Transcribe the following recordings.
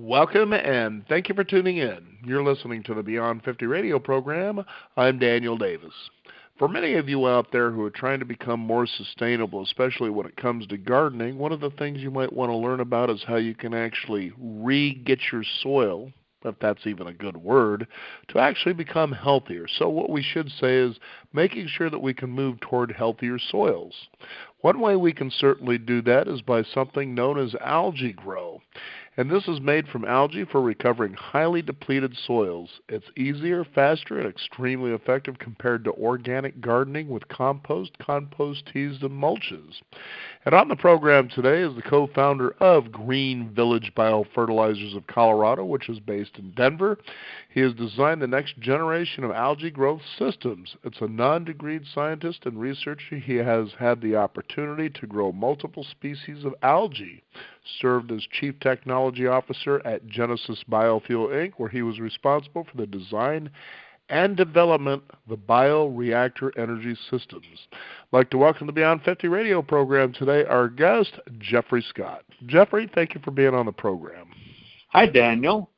Welcome and thank you for tuning in. You're listening to the Beyond 50 radio program. I'm Daniel Davis. For many of you out there who are trying to become more sustainable, especially when it comes to gardening, one of the things you might want to learn about is how you can actually re-get your soil, if that's even a good word, to actually become healthier. So what we should say is making sure that we can move toward healthier soils. One way we can certainly do that is by something known as AlgaeGrow. And this is made from algae for recovering highly depleted soils. It's easier, faster, and extremely effective compared to organic gardening with compost teas, and mulches. And on the program today is the co-founder of Green Village Biofertilizers of Colorado, which is based in Denver. He has designed the next generation of algae growth systems. It's a non-degreed scientist and researcher. He has had the opportunity to grow multiple species of algae. Served as Chief Technology Officer at Genesis Biofuel Inc., where he was responsible for the design and development of the bioreactor energy systems. I'd like to welcome to the Beyond 50 radio program today our guest, Jeffrey Scott. Jeffrey, thank you for being on the program. Hi, Daniel.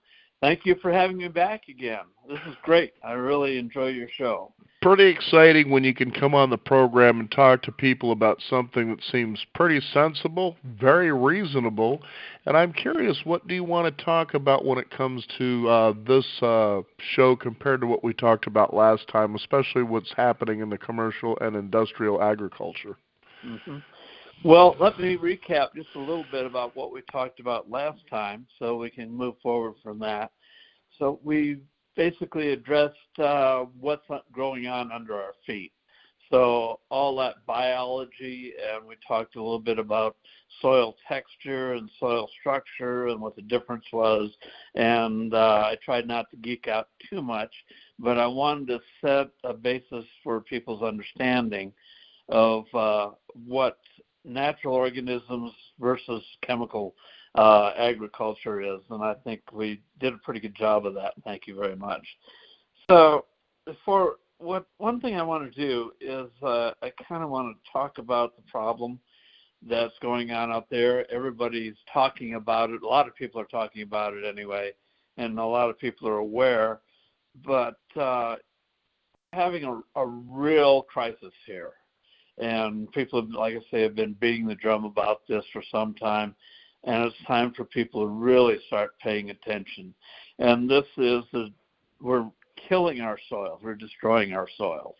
Thank you for having me back again. This is great. I really enjoy your show. Pretty exciting when you can come on the program and talk to people about something that seems pretty sensible, very reasonable. And I'm curious, what do you want to talk about when it comes to this show compared to what we talked about last time, especially what's happening in the commercial and industrial agriculture? Mm-hmm. Well, let me recap just a little bit about what we talked about last time so we can move forward from that. So we basically addressed what's going on under our feet. So all that biology, and we talked a little bit about soil texture and soil structure and what the difference was. And I tried not to geek out too much, but I wanted to set a basis for people's understanding of what natural organisms versus chemical agriculture is, and I think we did a pretty good job of that. Thank you very much. So one thing I want to do is I kind of want to talk about the problem that's going on out there. Everybody's talking about it. A lot of people are talking about it anyway, and a lot of people are aware, but having a real crisis here. And people, like I say, have been beating the drum about this for some time, and it's time for people to really start paying attention. And this is we're killing our soils. We're destroying our soils.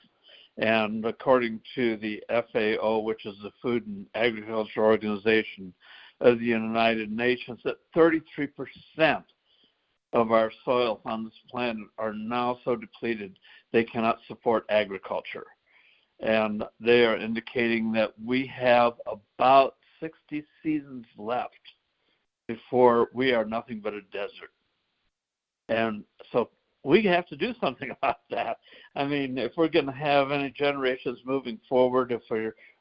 And according to the FAO, which is the Food and Agriculture Organization of the United Nations, that 33% of our soils on this planet are now so depleted they cannot support agriculture. And they are indicating that we have about 60 seasons left before we are nothing but a desert. And so we have to do something about that. I mean, if we're going to have any generations moving forward, if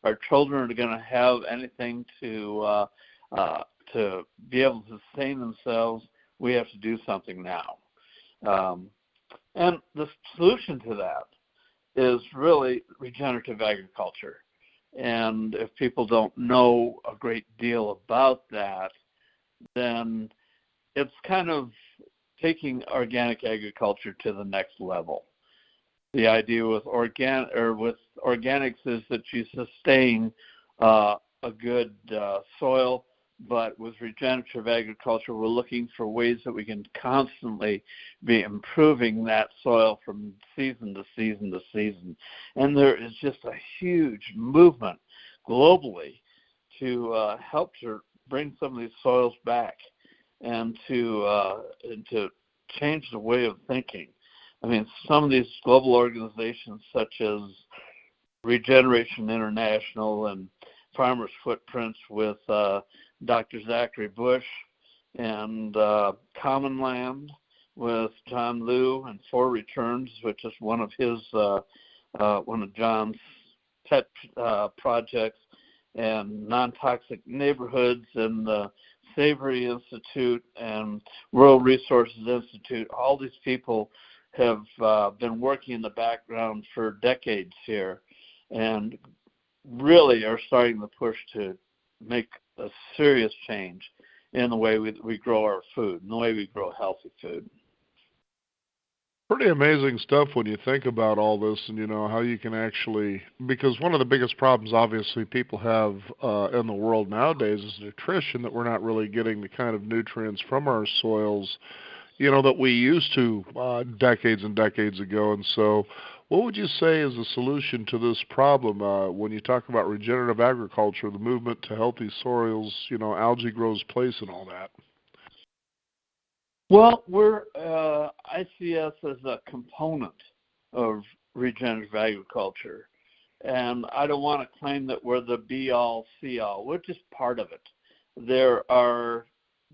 our children are going to have anything to be able to sustain themselves, we have to do something now. And the solution to that is really regenerative agriculture. And if people don't know a great deal about that, then it's kind of taking organic agriculture to the next level. The idea with organics is that you sustain a good soil, but with regenerative agriculture, we're looking for ways that we can constantly be improving that soil from season to season to season. And there is just a huge movement globally to help to bring some of these soils back and to change the way of thinking. I mean, some of these global organizations such as Regeneration International and Farmers Footprints with Dr. Zachary Bush, and Common Land with John Liu, and Four Returns, which is one of John's pet projects, and Non-Toxic Neighborhoods, and the Savory Institute, and Rural Resources Institute. All these people have been working in the background for decades here, and really are starting to push to make a serious change in the way we grow our food, in the way we grow healthy food. Pretty amazing stuff when you think about all this, and how you can actually, because one of the biggest problems obviously people have in the world nowadays is nutrition, that we're not really getting the kind of nutrients from our soils that we used to decades and decades ago. And so what would you say is the solution to this problem when you talk about regenerative agriculture, the movement to healthy soils, AlgaeGrow's place and all that? Well, I see us as a component of regenerative agriculture, and I don't want to claim that we're the be-all, see-all. We're just part of it. There are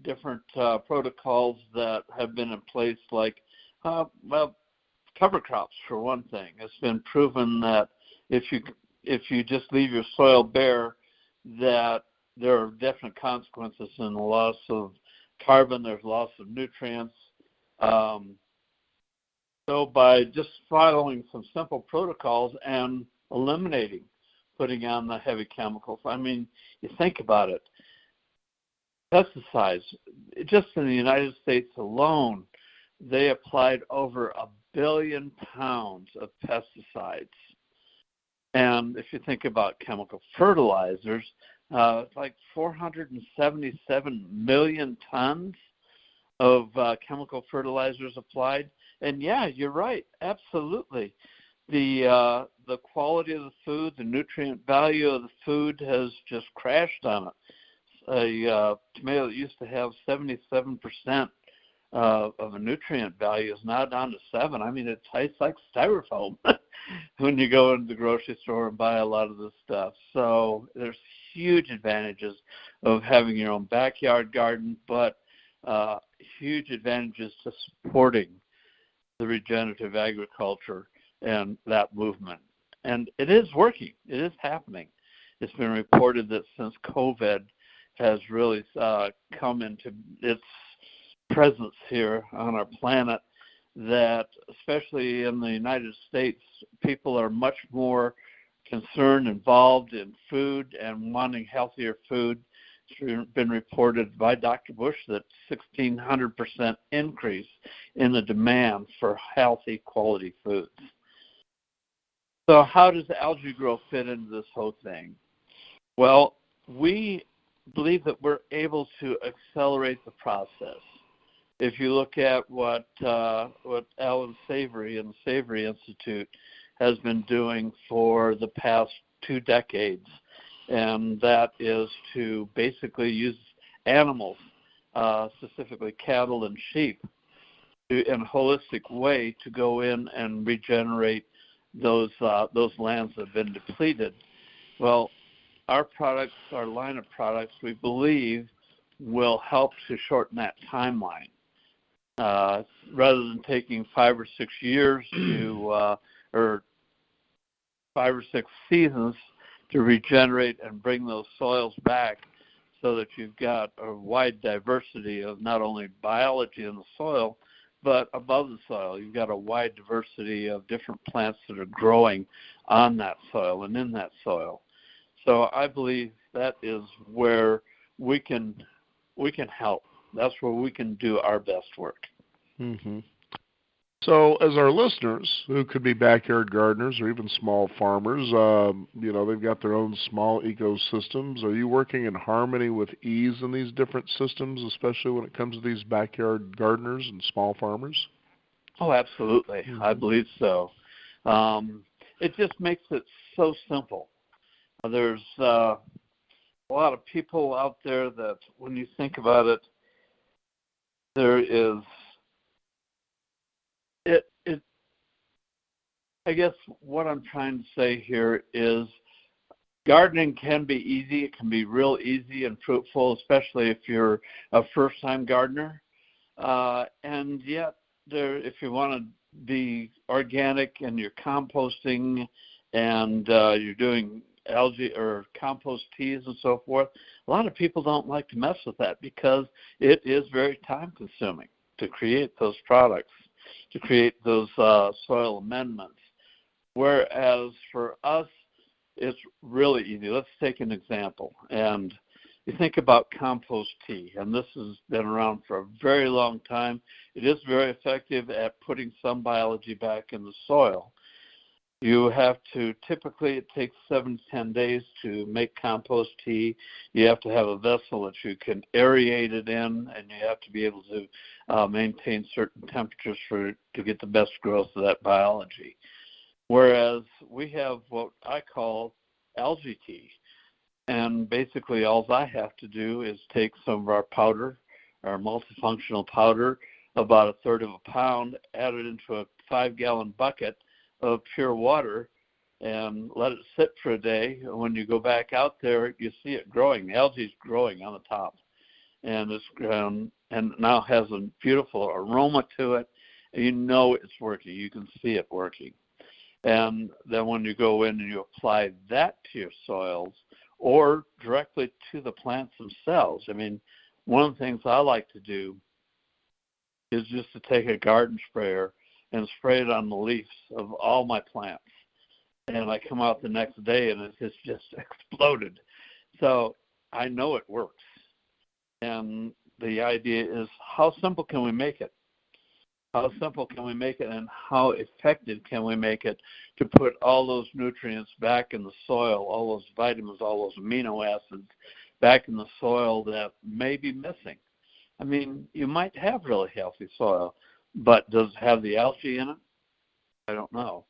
different protocols that have been in place, like, cover crops, for one thing. It's been proven that if you just leave your soil bare, that there are definite consequences in the loss of carbon, there's loss of nutrients. So by just following some simple protocols and eliminating putting on the heavy chemicals, I mean, you think about it. Pesticides, just in the United States alone, they applied over 1 billion pounds of pesticides. And if you think about chemical fertilizers, it's like 477 million tons of chemical fertilizers applied. And yeah, you're right, absolutely. The quality of the food, the nutrient value of the food has just crashed on it. A tomato that used to have 77% of a nutrient value is now down to 7. I mean, it tastes like styrofoam when you go into the grocery store and buy a lot of this stuff. So there's huge advantages of having your own backyard garden, but huge advantages to supporting the regenerative agriculture and that movement. And it is working. It is happening. It's been reported that since COVID has really come into its presence here on our planet, that especially in the United States, people are much more concerned, involved in food and wanting healthier food. It's been reported by Dr. Bush that 1,600% increase in the demand for healthy, quality foods. So how does AlgaeGrow fit into this whole thing? Well, we believe that we're able to accelerate the process. If you look at what Alan Savory and the Savory Institute has been doing for the past 2 decades, and that is to basically use animals, specifically cattle and sheep, in a holistic way to go in and regenerate those lands that have been depleted. Well, our products, our line of products, we believe will help to shorten that timeline. Rather than taking 5 or 6 years to, or 5 or 6 seasons to regenerate and bring those soils back, so that you've got a wide diversity of not only biology in the soil, but above the soil. You've got a wide diversity of different plants that are growing on that soil and in that soil. So I believe that is where we can help. That's where we can do our best work. Mm-hmm. So as our listeners, who could be backyard gardeners or even small farmers, they've got their own small ecosystems. Are you working in harmony with ease in these different systems, especially when it comes to these backyard gardeners and small farmers? Oh, absolutely. Mm-hmm. I believe so. It just makes it so simple. There's a lot of people out there that, when you think about it, there is I guess what I'm trying to say here is gardening can be easy. It can be real easy and fruitful, especially if you're a first-time gardener. And yet, if you want to be organic and you're composting and you're doing algae or compost teas and so forth, a lot of people don't like to mess with that because it is very time-consuming to create those products, to create those soil amendments. Whereas for us, it's really easy. Let's take an example. And you think about compost tea, and this has been around for a very long time. It is very effective at putting some biology back in the soil. You have to, typically it takes 7 to 10 days to make compost tea. You have to have a vessel that you can aerate it in, and you have to be able to maintain certain temperatures to get the best growth of that biology. Whereas we have what I call algae tea. And basically all I have to do is take some of our powder, our multifunctional powder, about a third of a pound, add it into a 5-gallon bucket of pure water, and let it sit for a day. And when you go back out there, you see it growing. The algae is growing on the top, and it's and now has a beautiful aroma to it. And you know it's working. You can see it working. And then when you go in and you apply that to your soils, or directly to the plants themselves. I mean, one of the things I like to do is just to take a garden sprayer and spray it on the leaves of all my plants. And I come out the next day and it's just exploded. So I know it works. And the idea is, how simple can we make it? How simple can we make it, and how effective can we make it to put all those nutrients back in the soil, all those vitamins, all those amino acids back in the soil that may be missing? I mean, you might have really healthy soil, but does it have the algae in it? I don't know.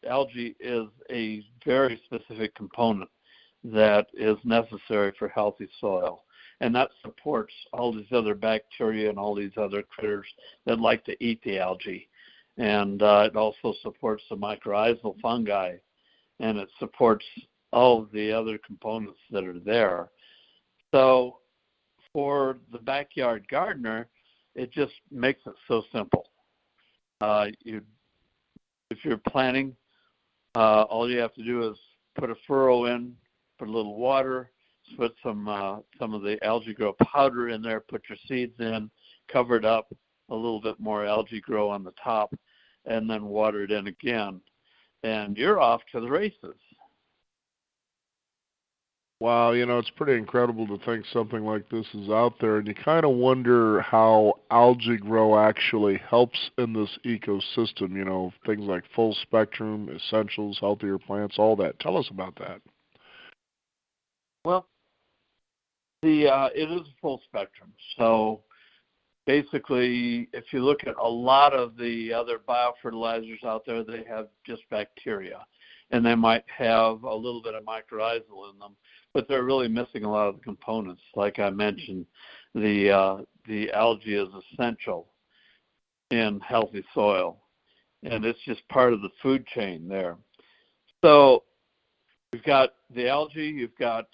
Algae is a very specific component that is necessary for healthy soil. And that supports all these other bacteria and all these other critters that like to eat the algae. And it also supports the mycorrhizal fungi, and it supports all of the other components that are there. So for the backyard gardener, it just makes it so simple. If you're planting, all you have to do is put a furrow in, put a little water, put some of the AlgaeGrow powder in there, put your seeds in, cover it up, a little bit more AlgaeGrow on the top, and then water it in again. And you're off to the races. Wow, it's pretty incredible to think something like this is out there, and you kind of wonder how AlgaeGrow actually helps in this ecosystem, things like full spectrum, essentials, healthier plants, all that. Tell us about that. Well, it is a full spectrum. So basically, if you look at a lot of the other biofertilizers out there, they have just bacteria, and they might have a little bit of mycorrhizal in them, but they're really missing a lot of the components. Like I mentioned, the algae is essential in healthy soil, and it's just part of the food chain there. So you've got the algae, you've got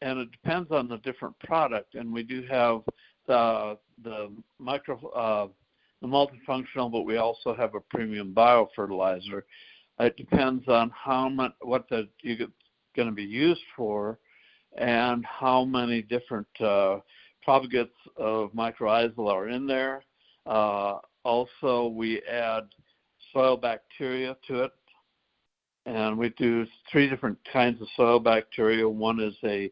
and it depends on the different product. And we do have the multifunctional, but we also have a premium biofertilizer. It depends on how much you're going to be used for, and how many different propagates of mycorrhizal are in there. Also, we add soil bacteria to it. And we do 3 different kinds of soil bacteria. One is a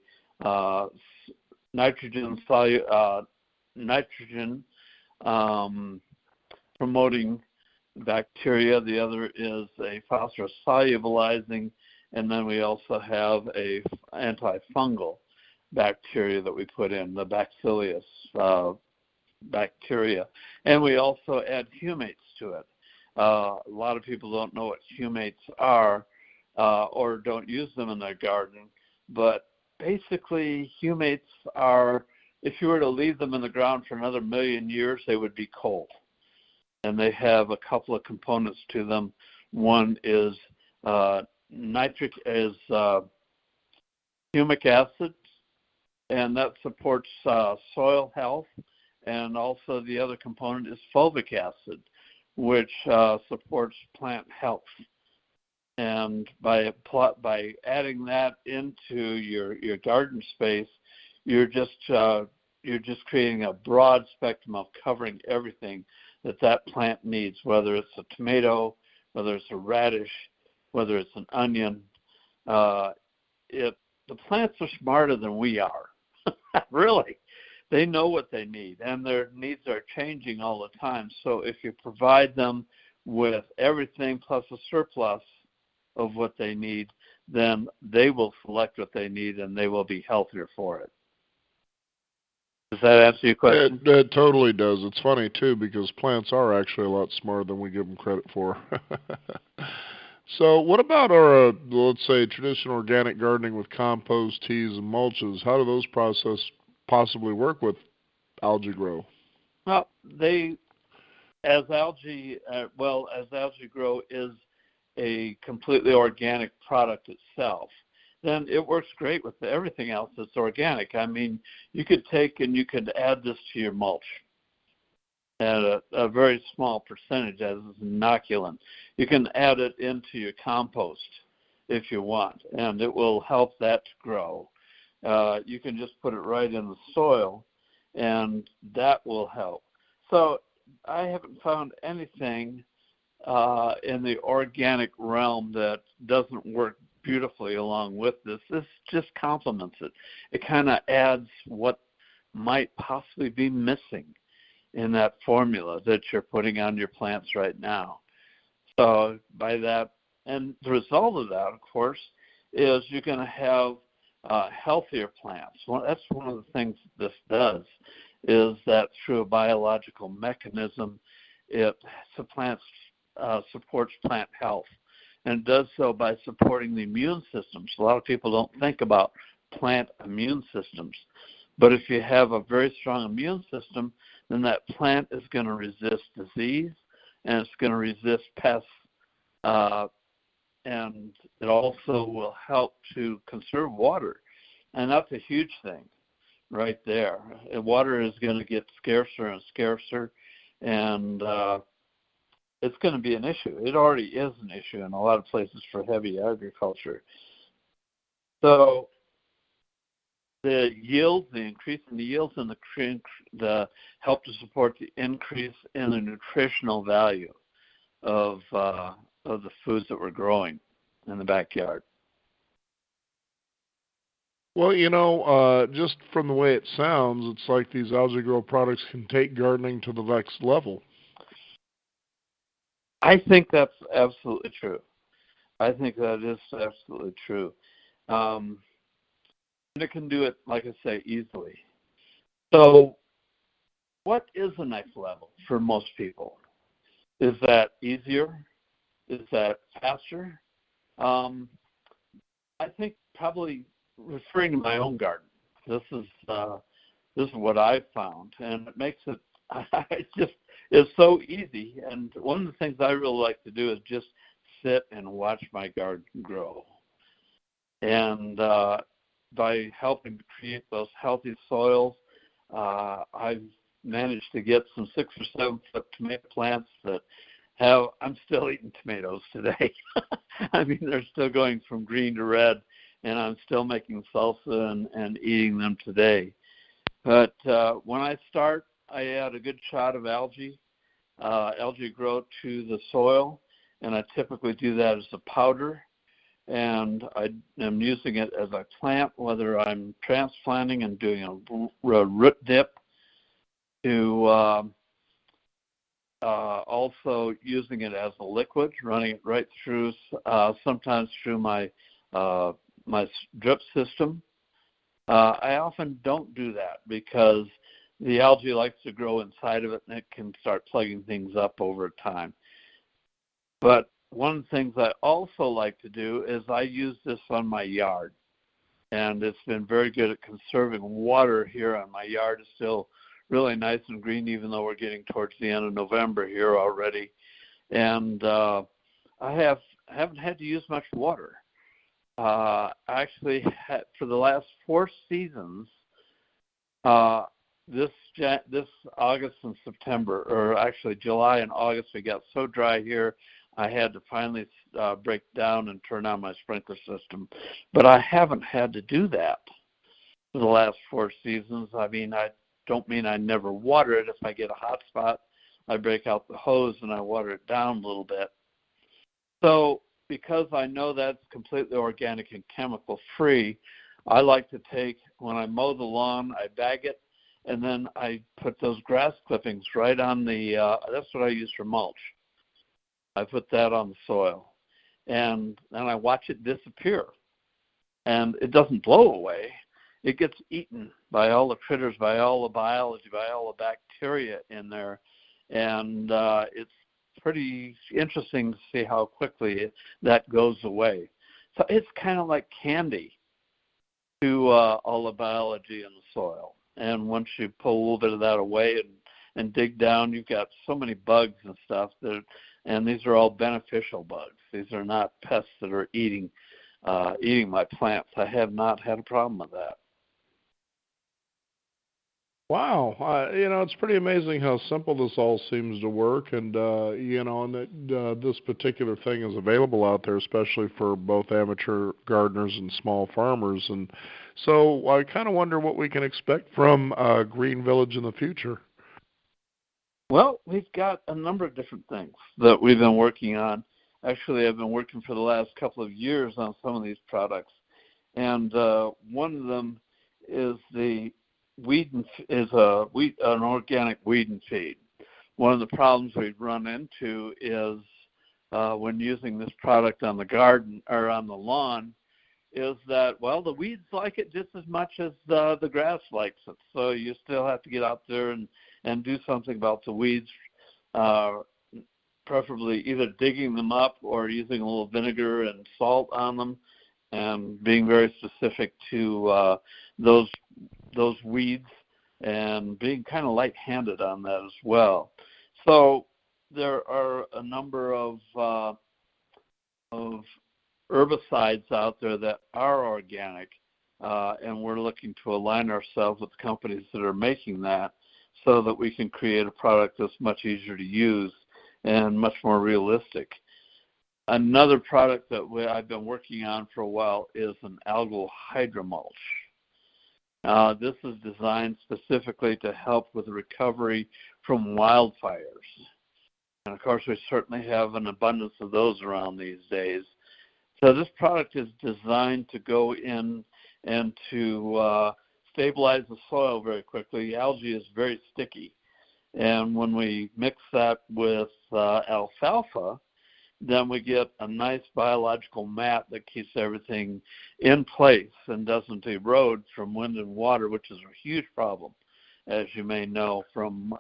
nitrogen promoting bacteria. The other is a phosphorus solubilizing, and then we also have a antifungal bacteria that we put in, the bacillus bacteria. And we also add humates to it. A lot of people don't know what humates are or don't use them in their garden, but basically humates are, if you were to leave them in the ground for another 1,000,000 years, they would be cold. And they have a couple of components to them. One is humic acid, and that supports soil health. And also the other component is fulvic acid, which supports plant health. And by adding that into your garden space, you're just creating a broad spectrum of covering everything that plant needs, whether it's a tomato, whether it's a radish, whether it's an onion. the plants are smarter than we are. Really. They know what they need, and their needs are changing all the time. So if you provide them with everything plus a surplus of what they need, then they will select what they need, and they will be healthier for it. Does that answer your question? It totally does. It's funny, too, because plants are actually a lot smarter than we give them credit for. So what about our, let's say, traditional organic gardening with compost, teas, and mulches? How do those processes possibly work with AlgaeGrow? Well, as AlgaeGrow is a completely organic product itself, then it works great with everything else that's organic. I mean, you could take and you could add this to your mulch at a very small percentage as an inoculant. You can add it into your compost if you want, and it will help that to grow. You can just put it right in the soil, and that will help. So I haven't found anything in the organic realm that doesn't work beautifully along with this. This just complements it. It kind of adds what might possibly be missing in that formula that you're putting on your plants right now. So by that, and the result of that, of course, is you're going to have healthier plants. Well, that's one of the things this does, is that through a biological mechanism, it supports plant health, and it does so by supporting the immune systems. A lot of people don't think about plant immune systems, but if you have a very strong immune system, then that plant is going to resist disease, and it's going to resist pests, and it also will help to conserve water, and that's a huge thing right there. And water is going to get scarcer and scarcer, and it's going to be an issue. It already is an issue in a lot of places for heavy agriculture. So the yields, the increase in the yields, and the help to support the increase in the nutritional value of the foods that we're growing in the backyard. Well, just from the way it sounds, it's like these AlgaeGrow products can take gardening to the next level. I think that's absolutely true. I think that is absolutely true. And it can do it, like I say, easily. So what is the next level for most people? Is that easier? Is that faster? I think probably referring to my own garden. This is what I've found, and it makes it it's so easy. And one of the things I really like to do is just sit and watch my garden grow. And by helping to create those healthy soils, I've managed to get some 6 or 7 foot tomato plants that I'm still eating tomatoes today. I mean, they're still going from green to red, and I'm still making salsa and eating them today. But when I start, I add a good shot of AlgaeGrow to the soil, and I typically do that as a powder. And I am using it as I plant, whether I'm transplanting and doing a root dip, to also using it as a liquid, running it right through, sometimes through my drip system. I often don't do that because the algae likes to grow inside of it, and it can start plugging things up over time. But one of the things I also like to do is I use this on my yard, and it's been very good at conserving water here on my yard. It's still really nice and green, even though we're getting towards the end of November here already. And I haven't had to use much water. Actually, for the last 4 seasons, this August and September, or actually July and August, we got so dry here, I had to finally break down and turn on my sprinkler system. But I haven't had to do that for the last 4 seasons. I mean, I don't mean I never water it. If I get a hot spot, I break out the hose and I water it down a little bit. So because I know that's completely organic and chemical free, I like to take, when I mow the lawn, I bag it, and then I put those grass clippings right on the, that's what I use for mulch. I put that on the soil, and then I watch it disappear. And it doesn't blow away. It gets eaten by all the critters, by all the biology, by all the bacteria in there. And it's pretty interesting to see how quickly that goes away. So it's kind of like candy to all the biology in the soil. And once you pull a little bit of that away and dig down, you've got so many bugs and stuff and these are all beneficial bugs. These are not pests that are eating my plants. I have not had a problem with that. Wow, it's pretty amazing how simple this all seems to work, and and that this particular thing is available out there, especially for both amateur gardeners and small farmers. And so I kind of wonder what we can expect from Green Village in the future. Well, we've got a number of different things that we've been working on. Actually, I've been working for the last couple of years on some of these products, and one of them is an organic weed and feed. One of the problems we've run into is when using this product on the garden or on the lawn is that, well, the weeds like it just as much as the grass likes it. So you still have to get out there and do something about the weeds, preferably either digging them up or using a little vinegar and salt on them, and being very specific to those weeds and being kind of light-handed on that as well. So there are a number of herbicides out there that are organic, and we're looking to align ourselves with companies that are making that so that we can create a product that's much easier to use and much more realistic. Another product that I've been working on for a while is an algal hydromulch. This is designed specifically to help with the recovery from wildfires. And of course, we certainly have an abundance of those around these days. So this product is designed to go in and to stabilize the soil very quickly. Algae is very sticky. And when we mix that with alfalfa, then we get a nice biological mat that keeps everything in place and doesn't erode from wind and water, which is a huge problem, as you may know, from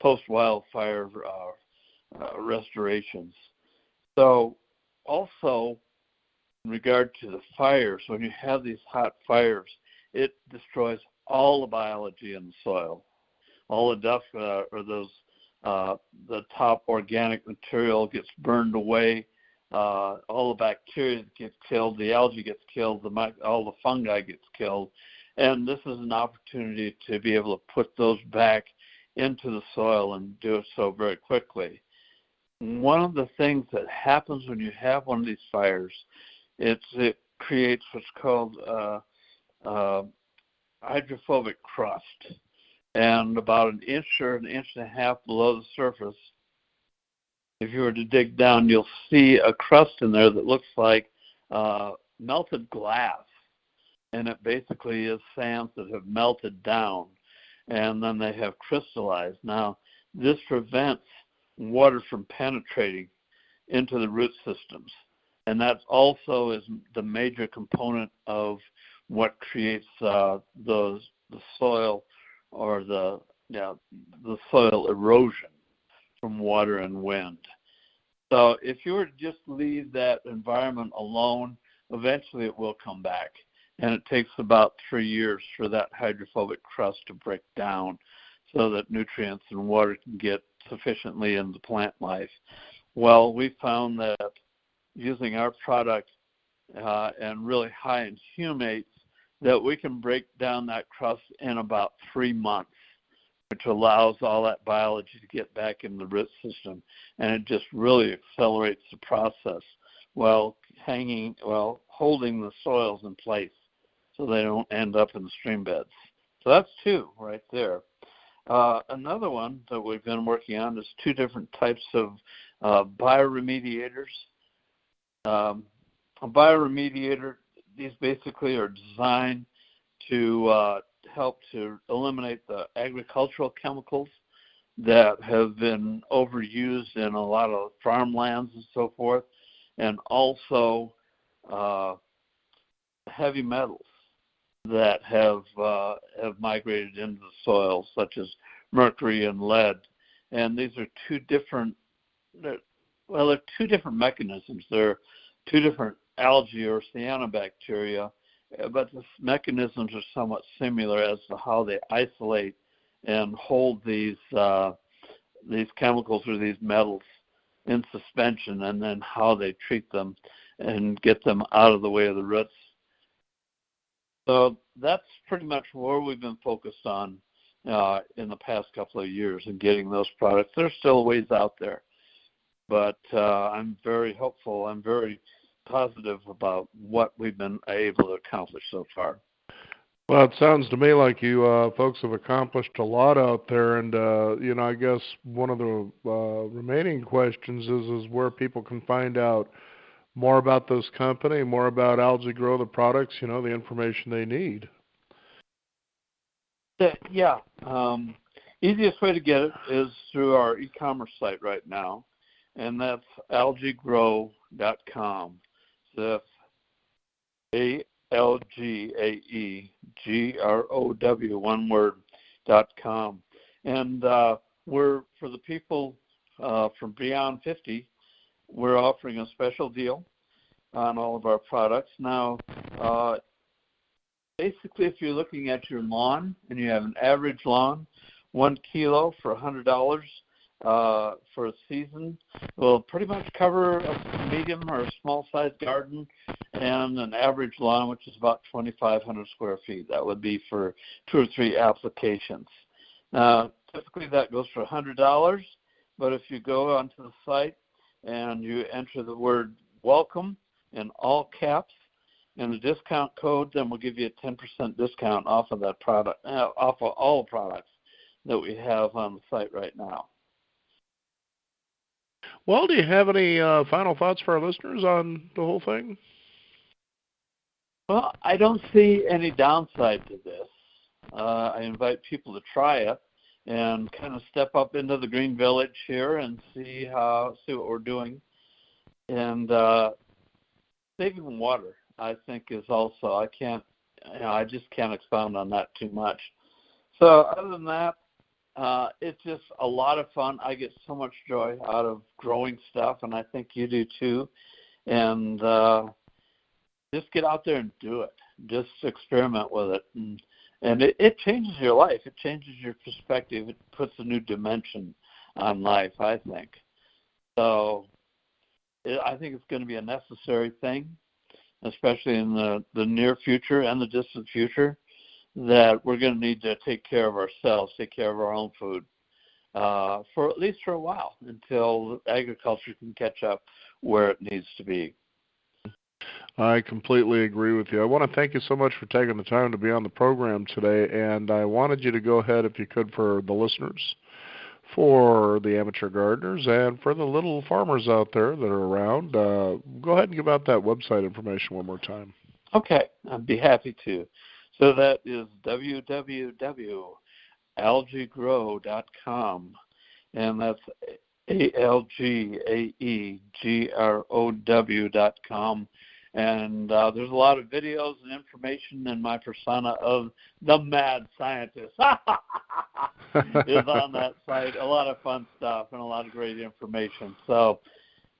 post-wildfire restorations. So also, in regard to the fires, when you have these hot fires, it destroys all the biology in the soil. All the dust the top organic material gets burned away. All the bacteria get killed. The algae gets killed. All the fungi gets killed. And this is an opportunity to be able to put those back into the soil and do so very quickly. One of the things that happens when you have one of these fires, it creates what's called hydrophobic crust. And about an inch or an inch and a half below the surface, if you were to dig down, you'll see a crust in there that looks like melted glass. And it basically is sands that have melted down, and then they have crystallized. Now, this prevents water from penetrating into the root systems. And that also is the major component of what creates the soil or the soil erosion from water and wind. So if you were to just leave that environment alone, eventually it will come back. And it takes about 3 years for that hydrophobic crust to break down so that nutrients and water can get sufficiently into plant life. Well, we found that using our product and really high in humates, that we can break down that crust in about 3 months, which allows all that biology to get back in the root system. And it just really accelerates the process while holding the soils in place so they don't end up in the stream beds. So that's 2 right there. Another one that we've been working on is 2 different types of bioremediators. A bioremediator, these basically are designed to help to eliminate the agricultural chemicals that have been overused in a lot of farmlands and so forth, and also heavy metals that have migrated into the soil, such as mercury and lead. And these are two different mechanisms. They're two different algae or cyanobacteria, but the mechanisms are somewhat similar as to how they isolate and hold these chemicals or these metals in suspension, and then how they treat them and get them out of the way of the roots. So that's pretty much where we've been focused on in the past couple of years in getting those products. There's still ways out there, but I'm very hopeful. I'm very positive about what we've been able to accomplish so far. Well, it sounds to me like you folks have accomplished a lot out there, and I guess one of the remaining questions is where people can find out more about this company, more about AlgaeGrow, the products, the information they need. Yeah. Easiest way to get it is through our e-commerce site right now, and that's AlgaeGrow.com. So that's AlgaeGrow, one word, .com. And we're, for the people from Beyond 50, we're offering a special deal on all of our products. Now, basically, if you're looking at your lawn and you have an average lawn, 1 kilo for $100 for a season will pretty much cover a medium or a small-sized garden and an average lawn, which is about 2,500 square feet. That would be for 2 or 3 applications. Typically, that goes for $100, but if you go onto the site and you enter the word welcome in all caps and the discount code, then we'll give you a 10% discount off of that product, off of all the products that we have on the site right now. Well, do you have any final thoughts for our listeners on the whole thing? Well, I don't see any downside to this. I invite people to try it and kind of step up into the Green Village here and see what we're doing. And saving water, I think, is also, I just can't expound on that too much. So other than that, it's just a lot of fun. I get so much joy out of growing stuff, and I think you do too. And just get out there and do it. Just experiment with it. And it changes your life. It changes your perspective. It puts a new dimension on life, I think. So I think it's going to be a necessary thing, especially in the near future and the distant future, that we're going to need to take care of ourselves, take care of our own food, for at least for a while, until agriculture can catch up where it needs to be. I completely agree with you. I want to thank you so much for taking the time to be on the program today, and I wanted you to go ahead, if you could, for the listeners, for the amateur gardeners, and for the little farmers out there that are around, go ahead and give out that website information one more time. Okay, I'd be happy to. So that is www.algaegrow.com, and that's AlgaeGrow.com. And there's a lot of videos and information, and my persona of the mad scientist is on that site. A lot of fun stuff and a lot of great information. So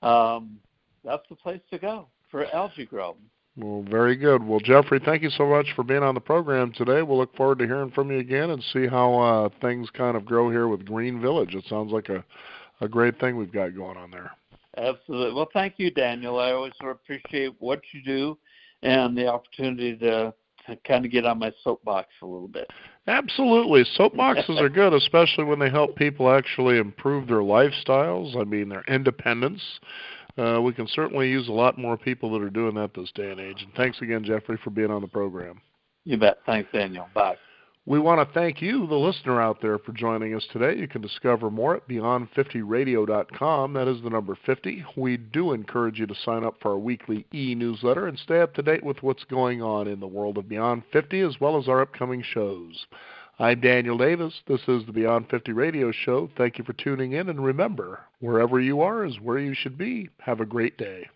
that's the place to go for AlgaeGrow. Well, very good. Well, Jeffrey, thank you so much for being on the program today. We'll look forward to hearing from you again and see how things kind of grow here with Green Village. It sounds like a great thing we've got going on there. Absolutely. Well, thank you, Daniel. I always appreciate what you do and the opportunity to kind of get on my soapbox a little bit. Absolutely. Soapboxes are good, especially when they help people actually improve their lifestyles, their independence. We can certainly use a lot more people that are doing that this day and age. And thanks again, Jeffrey, for being on the program. You bet. Thanks, Daniel. Bye. We want to thank you, the listener out there, for joining us today. You can discover more at beyond50radio.com. That is the number 50. We do encourage you to sign up for our weekly e-newsletter and stay up to date with what's going on in the world of Beyond 50 as well as our upcoming shows. I'm Daniel Davis. This is the Beyond 50 Radio Show. Thank you for tuning in, and remember, wherever you are is where you should be. Have a great day.